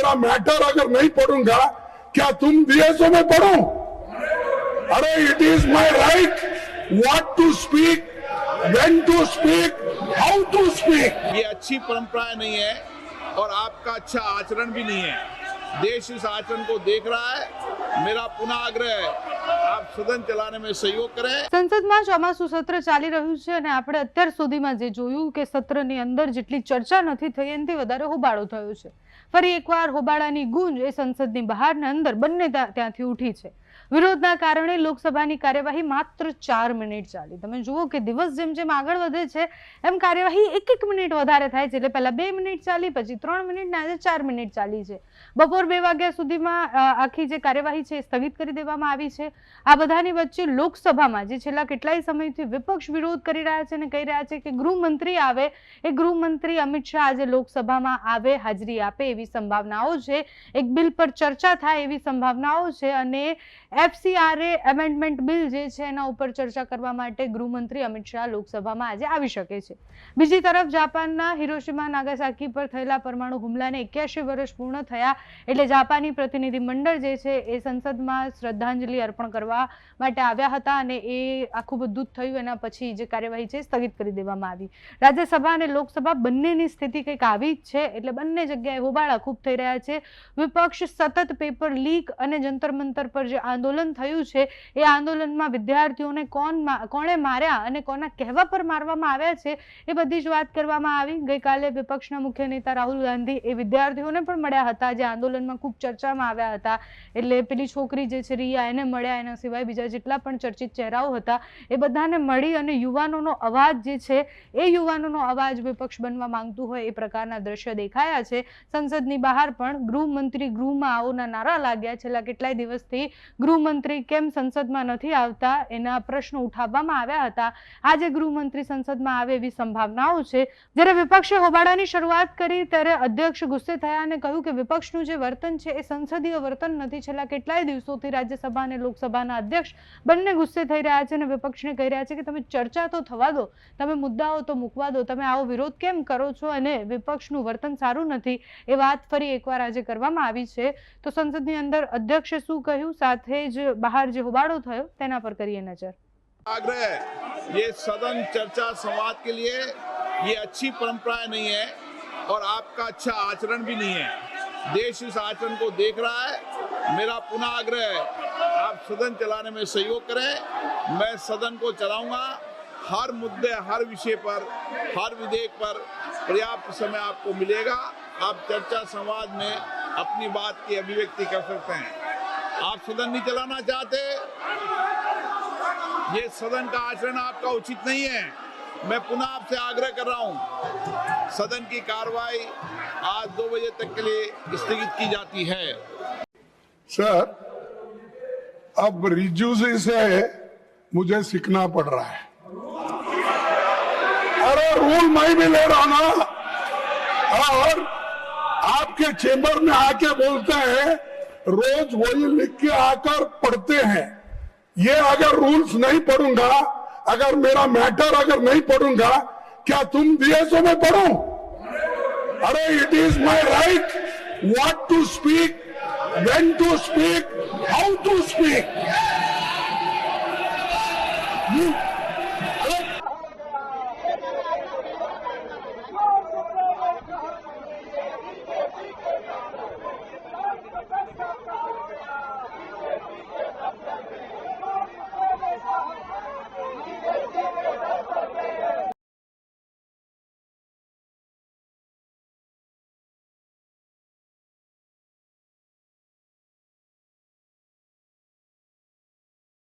मेरा मैटर अगर नहीं पढ़ूंगा क्या तुम डीएसओ में पढ़ो? अरे it is my right what to speak, when to speak, how to speak. ये अच्छी परंपरा नहीं है और आपका अच्छा आचरण भी नहीं है। देश इस आचरण को देख रहा है। मेरा पुनः आग्रह है आप सदन चलाने में सहयोग करें। સંસદમાં ચોમાસુ સત્ર ચાલી રહ્યું છે અને આપણે અત્યાર સુધીમાં જે જોયું કે સત્રની અંદર જેટલી ચર્ચા નથી થઈ એનાથી વધારે હોબાળો થયો છે। ફરી એકવાર હોબાળાની ગૂંજ એ સંસદની બહાર ને અંદર બંને ત્યાંથી ઉઠી છે। વિરોધના કારણે લોકસભાની કાર્યવાહી માત્ર 4 મિનિટ ચાલી। તમે જુઓ કે દિવસ જેમ જેમ આગળ વધે છે એમ કાર્યવાહી એક મિનિટ વધારે થાય છે। એટલે પહેલા 2 મિનિટ ચાલી, પછી 3 મિનિટ ને આજે 4 મિનિટ ચાલી છે। બપોર 2 વાગ્યા સુધીમાં આખી જે કાર્યવાહી છે સ્થગિત કરી દેવામાં આવી છે। આ બધાની વચ્ચે લોકસભામાં જે છેલ્લા કેટલાય સમયથી વિપક્ષ વિરોધ કરી રહ્યા છે અને કહી રહ્યા છે કે ગૃહમંત્રી આવે, એ ગૃહમંત્રી અમિત શાહ આજે લોકસભામાં આવે, હાજરી આપે એવી સંભાવનાઓ છે। એક બિલ પર ચર્ચા થાય એવી સંભાવનાઓ છે અને FCRA એમેન્ડમેન્ટ બિલ જે છે એના ઉપર ચર્ચા કરવા માટે ગૃહમંત્રી અમિત શાહ લોકસભામાં આજે આવી શકે છે। બીજી તરફ જાપાનના હિરોશિમા નાગાસાકી પર થયેલા પરમાણુ હુમલાને 81 વર્ષ પૂર્ણ થયા એટલે જાપાની પ્રતિનિધિ મંડળ જે છે એ સંસદમાં શ્રદ્ધાંજલિ અર્પણ કરવા માટે આવ્યા હતા અને એ આખું બધું થયું એના પછી જે કાર્યવાહી છે સ્થગિત કરી દેવામાં આવી। રાજ્યસભા અને લોકસભા બંનેની સ્થિતિ કંઈક આવી જ છે એટલે બંને જગ્યાએ હોબાળા ખૂબ થઈ રહ્યા છે। વિપક્ષ સતત પેપર લીક અને જંતર મંતર પર જે આંદોલન થયું છે એ આંદોલનમાં વિદ્યાર્થીઓને કોણે માર્યા અને કોના કહેવા પર મારવામાં આવ્યા છે એ બધી જ વાત કરવામાં આવી। ગઈકાલે વિપક્ષના મુખ્ય નેતા રાહુલ ગાંધી એ વિદ્યાર્થીઓને પણ મળ્યા હતા જે આંદોલનમાં ખૂબ ચર્ચામાં આવ્યા હતા। એટલે પેલી છોકરી જે છે રિયા એને મળ્યા, એના સિવાય બીજા જેટલા પણ ચર્ચિત ચહેરાઓ હતા એ બધાને મળી અને યુવાનોનો અવાજ જે છે એ યુવાનોનો અવાજ વિપક્ષ બનવા માંગતું હોય એ પ્રકારના દ્રશ્ય દેખાયા છે। સંસદની બહાર પણ ગૃહમંત્રી ગૃહમાં આવોના નારા लाग्या। છેલ્લા કેટલાય દિવસથી ગૃહમંત્રી કેમ સંસદમાં નથી આવતા એના પ્રશ્નો ઉઠાવવામાં આવ્યા હતા। આજે ગૃહમંત્રી સંસદમાં આવે એવી સંભાવનાઓ છે। જ્યારે વિપક્ષે હોબાળાની શરૂઆત કરી ત્યારે અધ્યક્ષ ગુસ્સે થયા અને કહ્યું કે વિપક્ષનું જે વર્તન છે એ સંસદીય વર્તન નથી। છેલ્લા કેટલાય દિવસોથી રાજ્યસભા અને લોકસભાના અધ્યક્ષ બંને ગુસ્સે થઈ રહ્યા છે અને વિપક્ષને કહી રહ્યા છે કે તમે ચર્ચા તો થવા દો, તમે મુદ્દાઓ તો મૂકવા દો, તમે આવો વિરોધ કેમ કરો છો અને વિપક્ષનું વર્તન સારું નથી એ વાત ફરી એકવાર આજે કરવામાં આવી છે। તો સંસદની અંદર અધ્યક્ષે શું કહ્યું સાથે જ बाहर जो होबाड़ो थयो तेना पर करिए नजर। आग्रह है ये सदन चर्चा संवाद के लिए ये अच्छी परंपरा नहीं है और आपका अच्छा आचरण भी नहीं है। देश इस आचरण को देख रहा है। मेरा पुनः आग्रह है आप सदन चलाने में सहयोग करें। मैं सदन को चलाऊंगा। हर मुद्दे, हर विषय पर, हर विधेयक पर पर्याप्त समय आपको मिलेगा। आप चर्चा संवाद में अपनी बात की अभिव्यक्ति कर सकते हैं। आप सदन नहीं चलाना चाहते, ये सदन का आचरण आपका उचित नहीं है। मैं पुनः आपसे आग्रह कर रहा हूं सदन की कार्रवाई आज 2 बजे तक के लिए स्थगित की जाती है। सर अब रिजू से मुझे सीखना पड़ रहा है। अरे रूल मैं भी ले रहा हूं ना, और आपके चेंबर में आके बोलते हैं रोज वही लिख के आकर पढ़ते हैं। ये अगर रूल्स नहीं पढ़ूंगा, अगर मेरा मैटर अगर नहीं पढ़ूंगा क्या तुम डीएसओ में पढ़ो? अरे it is my right what to speak, when to speak, how to speak.